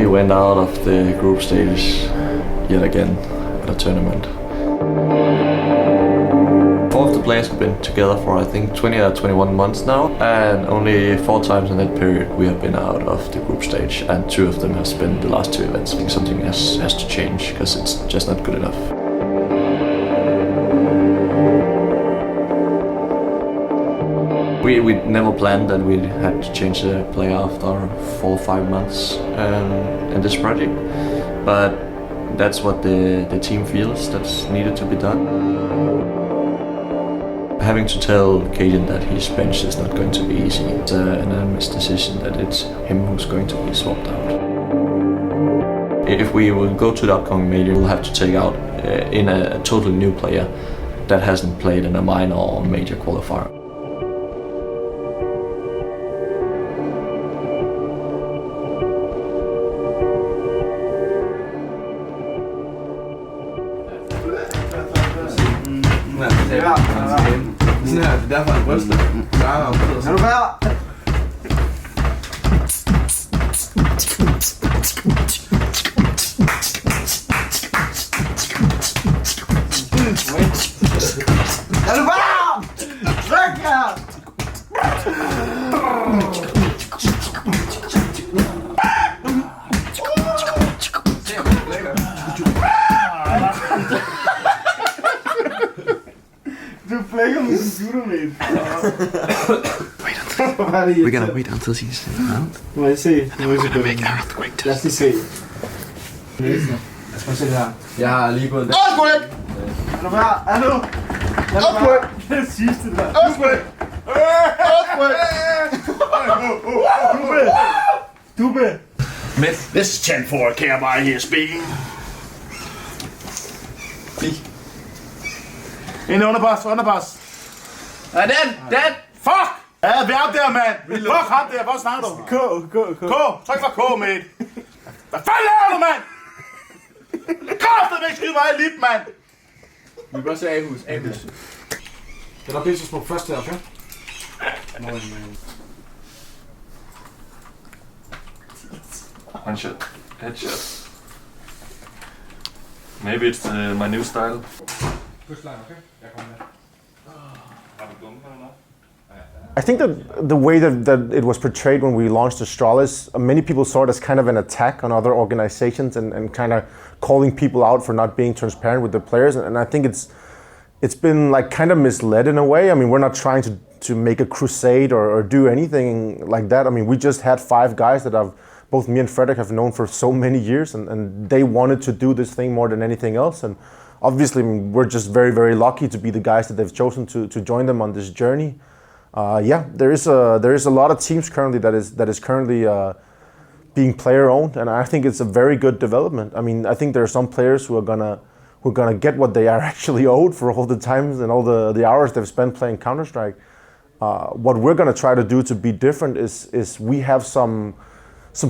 went out of the group stage yet again at a tournament. 4 of the players have been together for I think 20 or 21 months now, and only 4 times in that period we have been out of the group stage, and 2 of them has been the last 2 events. I think something has to change because it's just not good enough. We never planned that we had to change the player after 4 or 5 months in this project, but that's what the team feels that's needed to be done. Having to tell Kjaerbye that his bench is not going to be easy, it's an unanimous decision that it's him who's going to be swapped out. If we will go to the upcoming major, we'll have to take out in a totally new player that hasn't played in a minor or major qualifier. Det er derfor han ryster. Er du færdig? Er du varm? Tryk her! Du flækker med computer med. We're gonna wait until he's around. Må jeg se? And then we're gonna make an earthquake Lad os test. lige se. Lad os se det her. Jeg har lige gået... Earthquake! Er du klar? Er du? Earthquake! Det er det sidste der. Earthquake! Earthquake! Dupreeh! This is 10 for Kjaerbye here speaking. En underpass. Den! Fuck! Ja, vi er op der, mand! Fuck ham der, hvor snakker du? K! Tryk for K, mate! Hvad fanden laver du, mand? Kræftet ikke skyde mig i lip, mand! Vi kan også se A-hus. Den er pisse smuk først her, okay? One shot. Headshot. Maybe it's my new style. Push line, okay? Jeg kommer med. I think that the way that it was portrayed when we launched Astralis, many people saw it as kind of an attack on other organizations and kind of calling people out for not being transparent with the players. And I think it's been like kind of misled in a way. I mean, we're not trying to make a crusade or do anything like that. I mean, we just had 5 guys that both me and Frederick have known for so many years, and they wanted to do this thing more than anything else. And obviously, we're just very, very lucky to be the guys that they've chosen to join them on this journey. Yeah, there is a lot of teams currently that is currently being player owned, and I think it's a very good development. I mean, I think there are some players who are gonna get what they are actually owed for all the times and all the hours they've spent playing Counter-Strike. What we're gonna try to do to be different is we have some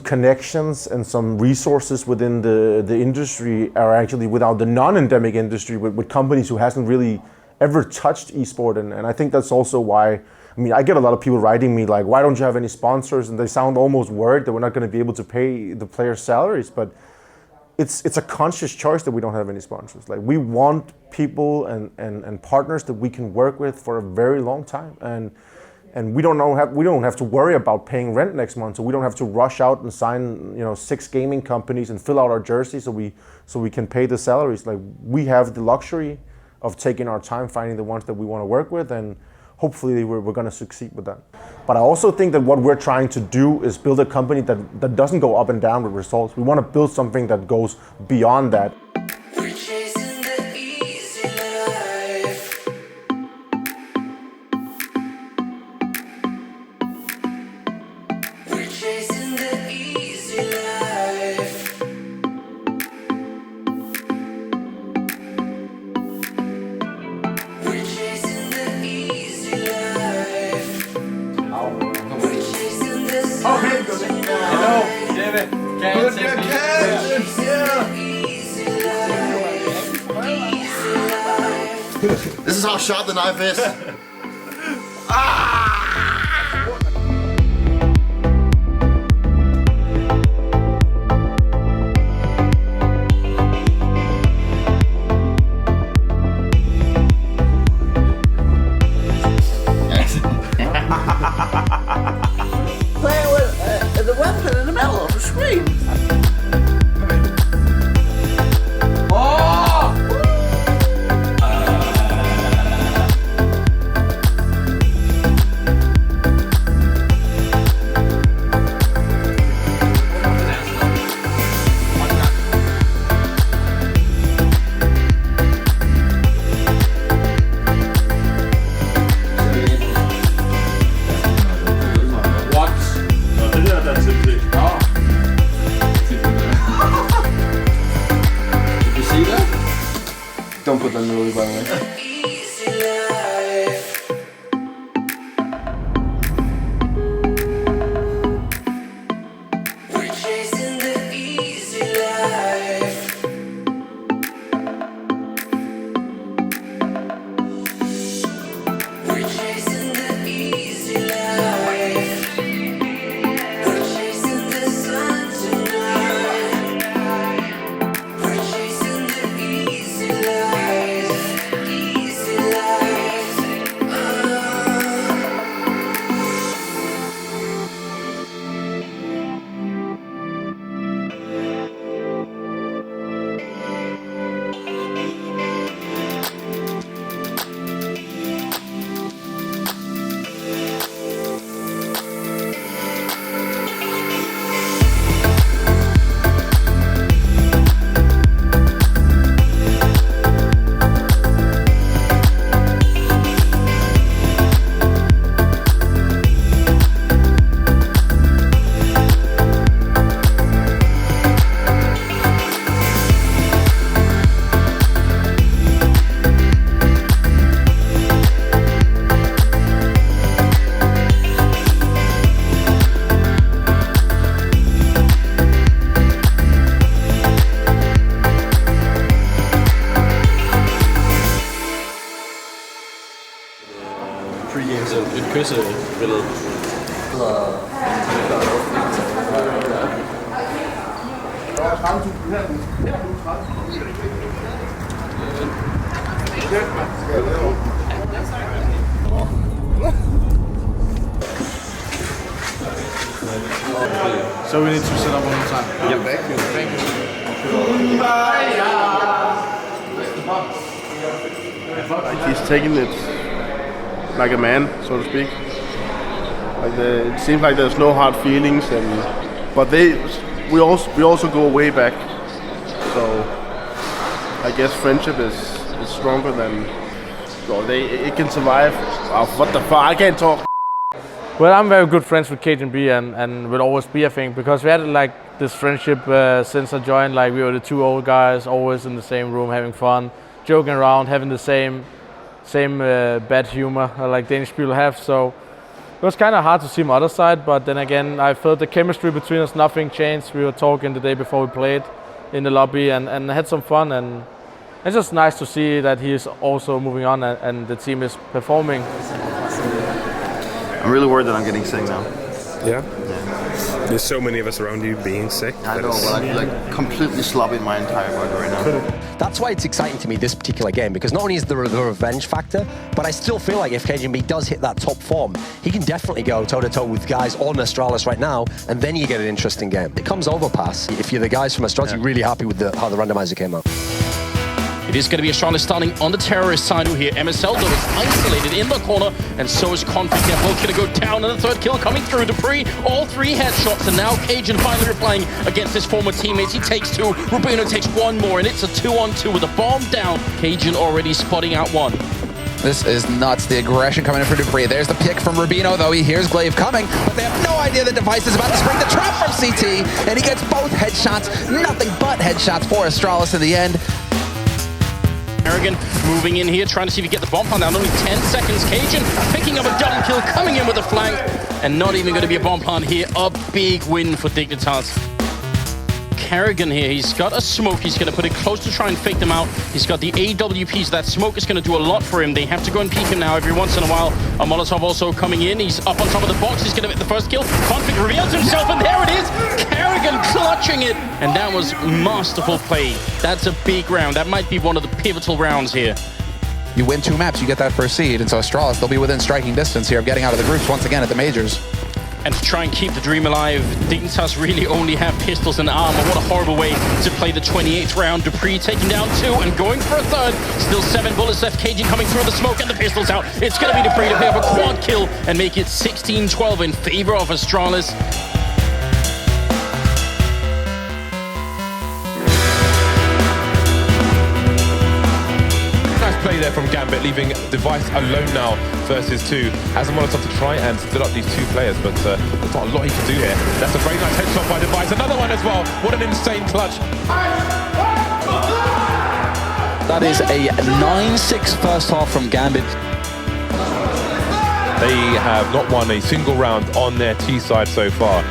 connections and some resources within the industry, are actually without the non-endemic industry with companies who hasn't really ever touched esport, and I think that's also why. I mean, I get a lot of people writing me like, why don't you have any sponsors? And they sound almost worried that we're not going to be able to pay the players' salaries. But it's a conscious choice that we don't have any sponsors. Like, we want people and partners that we can work with for a very long time. And we don't have to worry about paying rent next month. So we don't have to rush out and sign 6 gaming companies and fill out our jersey so we can pay the salaries. Like, we have the luxury of taking our time finding the ones that we want to work with, and hopefully we're going to succeed with that. But I also think that what we're trying to do is build a company that doesn't go up and down with results. We want to build something that goes beyond that. This is how sharp the knife is. scream. Don't put that in the movie, by the way. Et kyssebillede. So we need to set up one more time. Yep. Thank you. Like he's taking it like a man, so to speak. Like it seems like there's no hard feelings, but we also go way back. So I guess friendship is stronger than. So it can survive. Oh, what the fuck? I can't talk. Well, I'm very good friends with Kjaerbye and will always be, I think, because we had like this friendship since I joined. Like we were the two old guys, always in the same room, having fun, joking around, having the same bad humor like Danish people have. So it was kind of hard to see my other side, but then again, I felt the chemistry between us. Nothing changed. We were talking the day before we played in the lobby and had some fun, and it's just nice to see that he is also moving on and the team is performing. I'm really worried that I'm getting sick now. Yeah? There's so many of us around you being sick. I know, but I'm like completely slobbing my entire body right now. That's why it's exciting to me, this particular game, because not only is there the revenge factor, but I still feel like if Kjaerbye does hit that top form, he can definitely go toe-to-toe with guys on Astralis right now, and then you get an interesting game. It comes overpass. If you're the guys from Astralis, you're really happy with how the randomizer came out. It is going to be Astralis starting on the terrorist side here. MSL though is isolated in the corner, and so is Config. They're both going to go down, and the third kill coming through. dupreeh, all three headshots, and now Cajun finally replying against his former teammates. He takes two, Rubino takes one more, and it's a 2-on-2 with a bomb down. Cajun already spotting out one. This is nuts. The aggression coming in for dupreeh. There's the pick from Rubino, though. He hears Glaive coming, but they have no idea the device is about to spring the trap from CT, and he gets both headshots. Nothing but headshots for Astralis in the end. Karrigan moving in here, trying to see if he can get the bomb plant down. Only 10 seconds. Cajun picking up a double kill, coming in with a flank, and not even going to be a bomb plant here. A big win for Dignitas. Karrigan here, he's got a smoke. He's going to put it close to try and fake them out. He's got the AWPs. That smoke is going to do a lot for him. They have to go and peek him now every once in a while. A Molotov also coming in. He's up on top of the box. He's going to get the first kill. Config reveals himself, and there it is. Karrigan clutching it. And that was masterful play. That's a big round. That might be one of the pivotal rounds here. You win 2 maps, you get that first seed, and so Astralis, they'll be within striking distance here of getting out of the groups once again at the majors. And to try and keep the dream alive, Dignitas really only have pistols and armor. What a horrible way to play the 28th round. dupreeh taking down 2 and going for a 3rd. Still 7 bullets left. KG coming through the smoke and the pistols out. It's going to be dupreeh to pick up a quad kill and make it 16-12 in favor of Astralis. Play there from Gambit, leaving Device alone now versus 2. Has a Molotov to try and split up these 2 players, but there's not a lot he can do here. That's a very nice headshot by Device. Another one as well. What an insane clutch. That is a 9-6 first half from Gambit. They have not won a single round on their T side so far.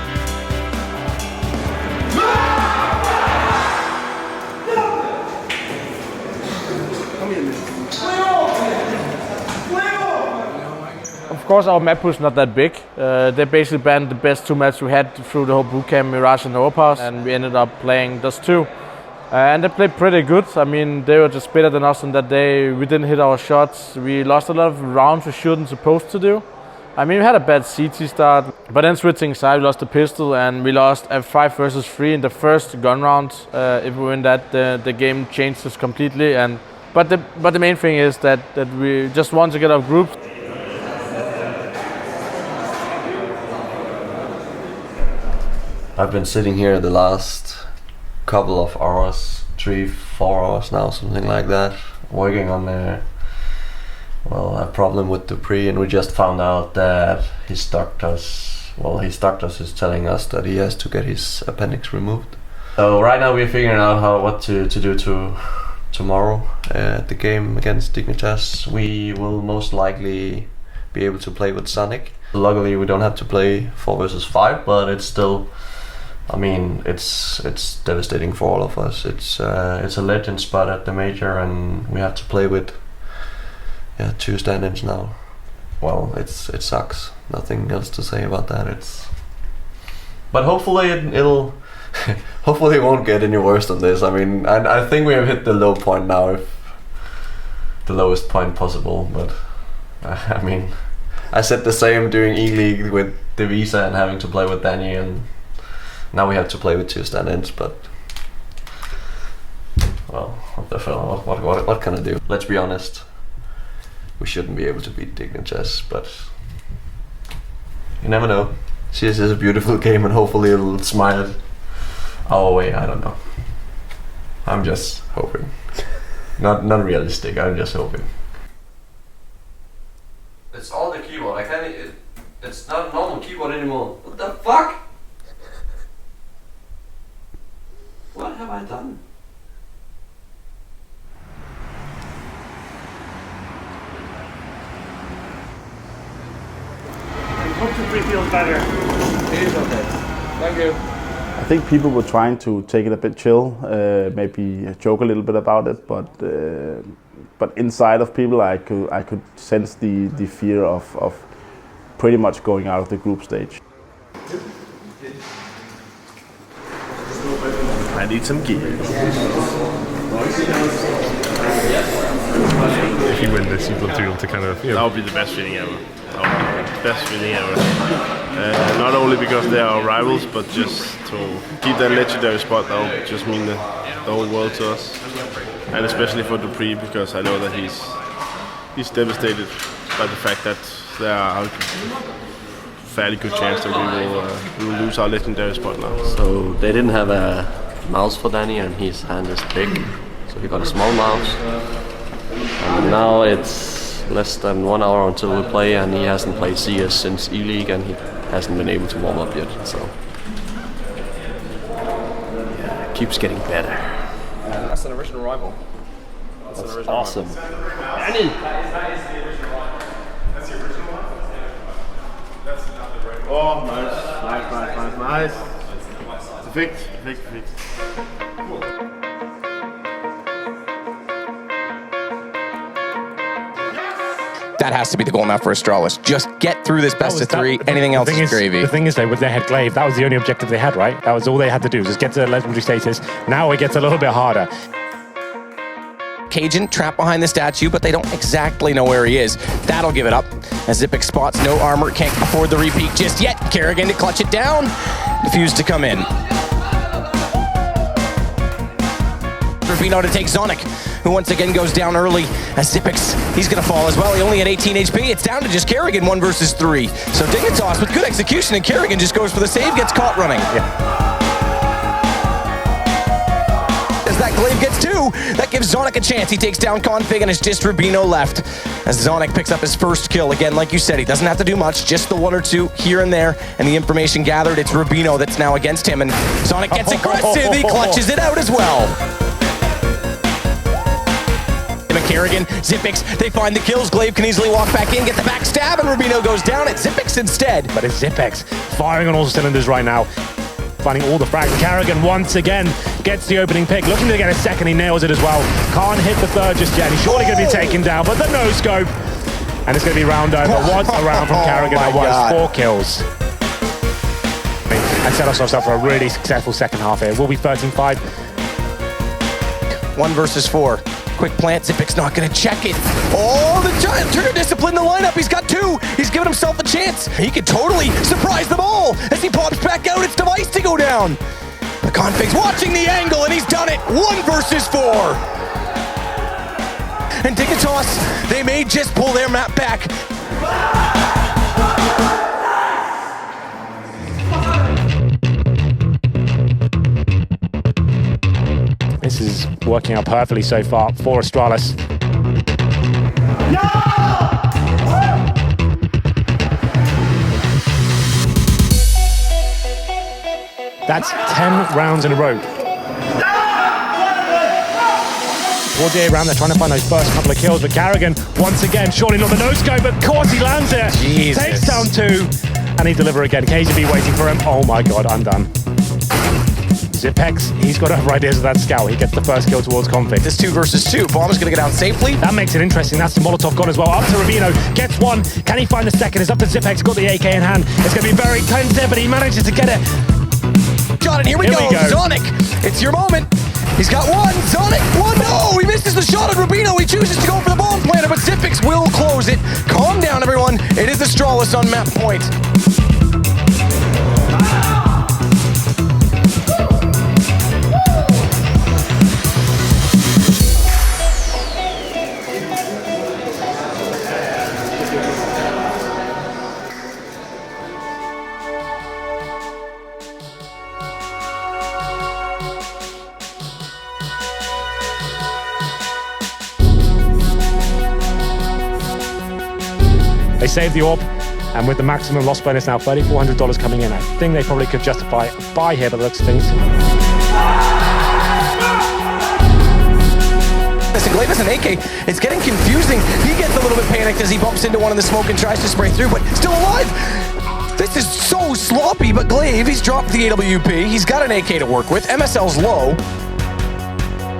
Of course, our map was not that big. They basically banned the best 2 maps we had through the whole bootcamp, Mirage and Overpass, and we ended up playing just 2. And they played pretty good. I mean, they were just better than us on that day. We didn't hit our shots. We lost a lot of rounds we shouldn't supposed to do. I mean, we had a bad CT start, but then switching side, we lost the pistol and we lost a 5 versus 3 in the first gun round. If we win that, the game changes completely. But the main thing is that we just want to get our groups. I've been sitting here the last couple of hours, 3-4 hours now, something like that, working on a problem with dupreeh, and we just found out that his doctors is telling us that he has to get his appendix removed. So right now we're figuring out what to do tomorrow at the game against Dignitas. We will most likely be able to play with zonic. Luckily we don't have to play 4 versus 5, but it's still, I mean, it's devastating for all of us. It's a legend spot at the major, and we have to play with 2 stand-ins now. Well, it sucks. Nothing else to say about that. But hopefully it'll hopefully it won't get any worse than this. I mean, I think we have hit the low point now, if the lowest point possible. But I mean, I said the same during E-League with Devisa and having to play with Danny, and now we have to play with 2 stand-ins. But well, what can I do? Let's be honest. We shouldn't be able to beat Dignitas, but you never know. CS is a beautiful game, and hopefully it'll smile our way. I don't know. I'm just hoping. Not realistic. I'm just hoping. It's all the keyboard. I can't. It's not a normal keyboard anymore. What the fuck? What have I done? Hope dupreeh feels better. It is okay. Thank you. I think people were trying to take it a bit chill, maybe joke a little bit about it, but inside of people, I could sense the fear of pretty much going out of the group stage. I need some gear. If you win this, you've got to be able to kind of... That would be the best feeling ever. Best feeling ever. Not only because they are our rivals, but just to keep that legendary spot. That would just mean the whole world to us, and especially for dupreeh, because I know that he's devastated by the fact that there are a fairly good chance that we will lose our legendary spot now. So they didn't have a mouse for Danny, and his hand is big, so he got a small mouse. And now it's less than 1 hour until we play, and he hasn't played CS since E-League, and he hasn't been able to warm up yet, so yeah, it keeps getting better. That's an original rival. That's awesome. Danny! That's the original one? Oh, nice. Perfect. That has to be the goal now for Astralis. Just get through this best of 3. Anything else is gravy. The thing is, though, with their head glaive, that was the only objective they had, right? That was all they had to do, just get to the legendary status. Now it gets a little bit harder. Cajun trapped behind the statue, but they don't exactly know where he is. That'll give it up. As Zipix spots no armor, can't afford the repeat just yet. karrigan to clutch it down. Defuse to come in. Rubeeno to take zonic, who once again goes down early. As Zipix, he's gonna fall as well. He only had 18 HP. It's down to just karrigan 1 versus 3. So Dignitas with good execution, and karrigan just goes for the save, gets caught running. As that glaive gets 2, that gives zonic a chance. He takes down config, and it's just Rubeeno left. As zonic picks up his first kill. Again, like you said, he doesn't have to do much, just the 1 or 2 here and there. And the information gathered, it's Rubeeno that's now against him, and zonic gets aggressive. He clutches it out as well. karrigan, Zipix, they find the kills. Glaive can easily walk back in, get the backstab, and Rubeeno goes down at Zipix instead. But it's Zipix firing on all cylinders right now. Finding all the frags. karrigan once again gets the opening pick. Looking to get a second, he nails it as well. Can't hit the third just yet. He's surely going to be taken down, but the no-scope. And it's going to be round over. What a round from karrigan that was. 4 kills. And set ourselves up for a really successful second half here. We'll be 13-5. 1 versus 4. Quick plant, Zipix not gonna check it. Oh, the giant Turner discipline the lineup. He's got 2. He's given himself a chance. He could totally surprise them all. As he pops back out, it's Device to go down. The config's watching the angle, and he's done it. 1 versus 4. And Dignitas, they may just pull their map back. This is working out perfectly so far for Astralis. That's 10 rounds in a row. Towards the 8th round, they're trying to find those first couple of kills, but karrigan, once again, surely not the no-scope, but of course he lands it. Jesus. Takes down 2, and he delivers again. Kjaerbye waiting for him. Oh my god, I'm done. Zipix, he's got other ideas of that scout. He gets the first kill towards config. This 2 versus 2. Bomb is going to get down safely. That makes it interesting. That's the Molotov gone as well. Up to Rubeeno. Gets 1. Can he find the second? It's up to Zipix. Got the AK in hand. It's going to be very tense there, but he manages to get it. Got it. Here we go. Zonic, it's your moment. He's got 1. Zonic, 1. No, he misses the shot on Rubeeno. He chooses to go for the bomb planter, but Zipix will close it. Calm down, everyone. It is Astralis on map point. They saved the orb, and with the maximum loss bonus now, $3,400 coming in. I think they probably could justify a buy here by the looks of things. Listen, Glaive is an AK. It's getting confusing. He gets a little bit panicked as he bumps into one in the smoke and tries to spray through, but still alive. This is so sloppy, but Glaive, he's dropped the AWP. He's got an AK to work with. MSL's low.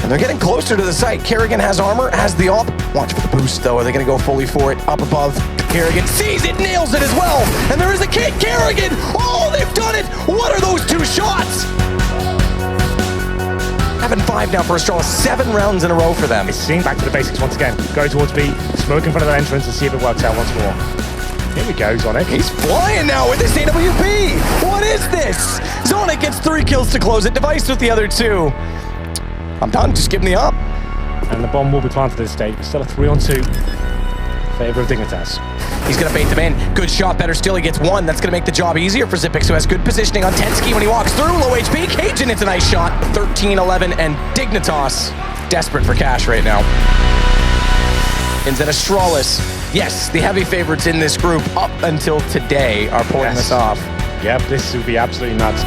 And they're getting closer to the site. karrigan has armor, has the op. Watch for the boost, though. Are they going to go fully for it? Up above. karrigan sees it, nails it as well. And there is a kick. karrigan! Oh, they've done it! What are those 2 shots? 7-5 now for Astralis. 7 rounds in a row for them. It's seeing back to the basics once again. Go towards B, smoke in front of their entrance and see if it works out once more. Here we go, Zonic. He's flying now with this AWP. What is this? Zonic gets 3 kills to close it. Device with the other 2. I'm done. Just give me the up. And the bomb will be planted at this stage. Still a 3-on-2. Favor of Dignitas. He's going to bait them in. Good shot. Better still, he gets 1. That's going to make the job easier for Zipix, who has good positioning on Tensky when he walks through. Low HP. Cajun, it's a nice shot. 13-11, and Dignitas desperate for cash right now. Instead Astralis. Yes, the heavy favorites in this group up until today are pulling this off. Yep, this would be absolutely nuts.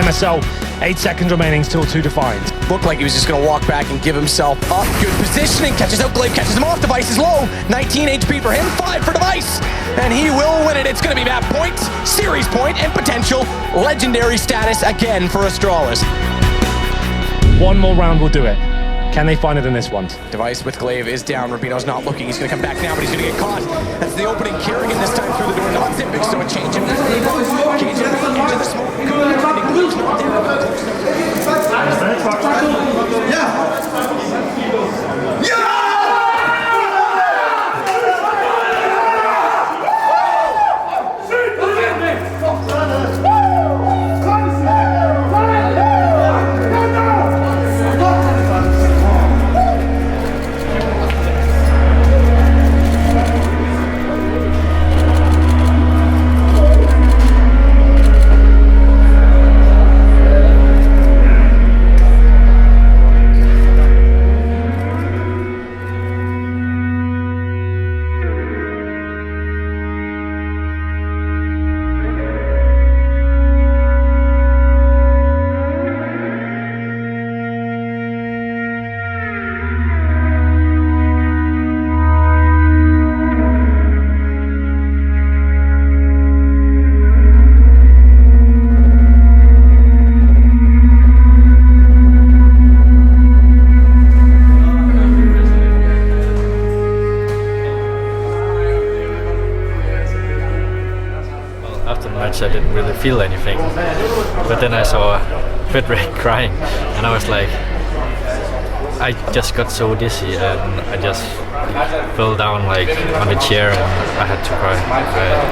MSL, 8 seconds remaining, still 2 defined. Looked like he was just going to walk back and give himself up. Good positioning, catches out Glaive, catches him off. Device is low. 19 HP for him, 5 for Device. And he will win it. It's going to be map point, series point, and potential legendary status again for Astralis. 1 more round will do it. Can they find it in this one? Device with Glaive is down. Rubeeno's not looking. He's going to come back now, but he's going to get caught. That's the opening. karrigan this time through the door. Not Zipix, so a change of Cajun into the smoke. feel anything. But then I saw Frederick crying, and I was like, I just got so dizzy, and I just fell down like on the chair, and I had to cry.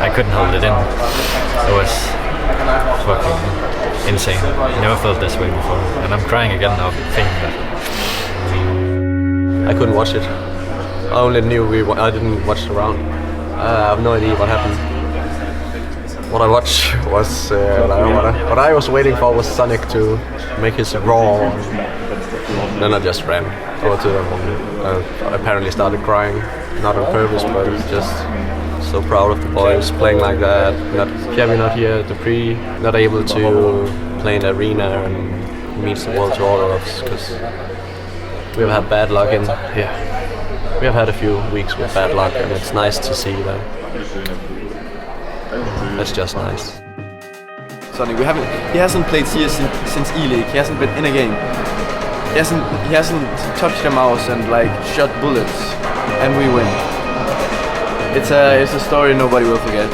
I couldn't hold it in. It was fucking insane. I never felt this way before, and I'm crying again now thinking that. I couldn't watch it. I only knew I didn't watch the round. I have no idea what happened. What I watched was what I was waiting for was Zonic to make his roar. Then I just ran over to them and apparently started crying, not on purpose, but just so proud of the boys playing like that. Kjaerbye not here, dupreeh not able to play in the arena and means the world to all of us, because we've had bad luck in here. We have had a few weeks with bad luck, and it's nice to see that. That's just nice. Sonny, he hasn't played CS since E-League. He hasn't been in a game. He hasn't touched the mouse and like shot bullets, and we win. It's a story nobody will forget.